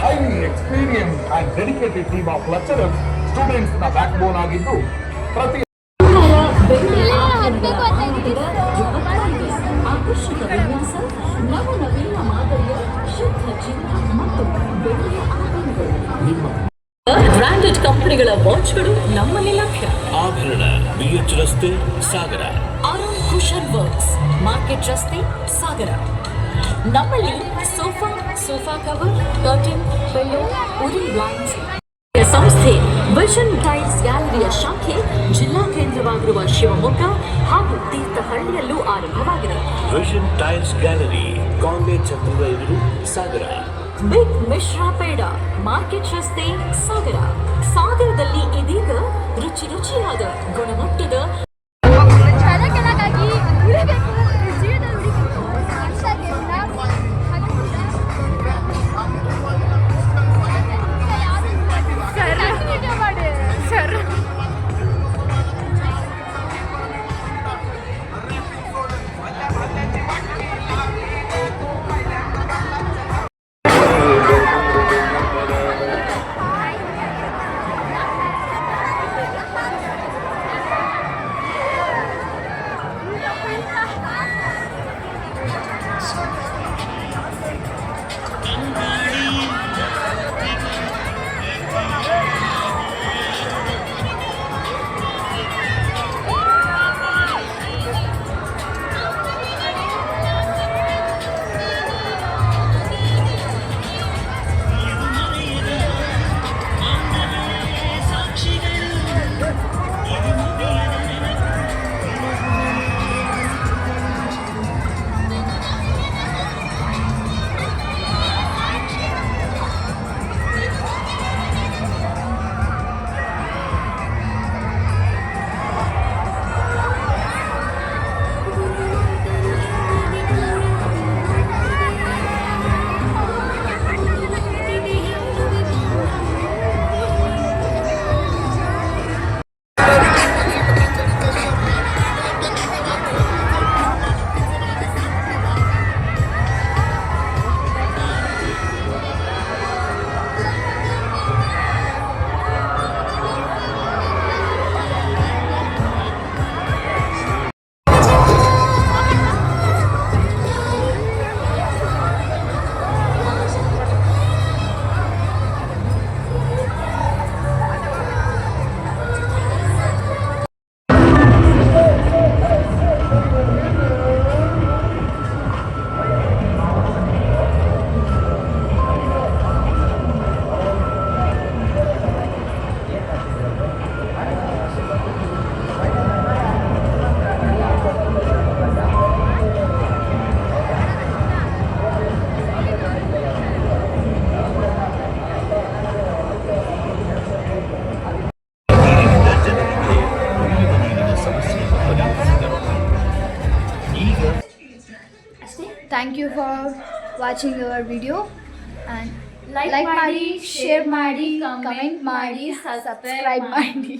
highly experienced and dedicated team of lecturers, students na backbone ಆಗಿದ್ದು ಪ್ರತಿ ಆಕರ್ಷಕ ವಿನ್ಯಾಸ, ನವನವೀನ ಮಾದರಿಯ ಶುದ್ಧ ಚಿನ್ನ ಮತ್ತು ಬೆಳ್ಳಿಯ ಆಭರಣಗಳು. ಬ್ರಾಂಡೆಡ್ ಕಂಪನಿಗಳ ವಾಚ್ಗಳು ನಮ್ಮಲ್ಲಿ ಲಭ್ಯ. ಆಭರಣ BH ರಸ್ತೆ ಸಾಗರ. ಆರಾಮ್ ಕುಶನ್ ವರ್ಕ್ಸ್ ಮಾರ್ಕೆಟ್ ರಸ್ತೆ ಸಾಗರ. ನಮ್ಮಲ್ಲಿ sofa cover, curtain, pillow, wooden blinds. ಸಂಸ್ಥೆ ವಿಷನ್ ಟೈಲ್ಸ್ ಗ್ಯಾಲರಿಯ ಶಾಖೆ ಜಿಲ್ಲಾ ಕೇಂದ್ರವಾಗಿರುವ ಶಿವಮೊಗ್ಗ ಹಾಗೂ ತೀರ್ಥಹಳ್ಳಿಯಲ್ಲೂ ಆರಂಭವಾಗಿದೆ. ವಿಷನ್ ಟೈಲ್ಸ್ ಗ್ಯಾಲರಿ, ಕಾಲೇಜ್ ಚಕ್ರದ ಎದುರು ಸಾಗರ. ಬಿಗ್ ಮಿಶ್ರಾ ಪೇಡ ಮಾರ್ಕೆಟ್ ರಸ್ತೆ ಸಾಗರ. ಸಾಗರದಲ್ಲಿ ಇದೀಗ ರುಚಿಯಾದ ಗುಣಮಟ್ಟದ Thank you for watching our video and like ಮಾಡಿ, share ಮಾಡಿ, comment ಮಾಡಿ, subscribe ಮಾಡಿ.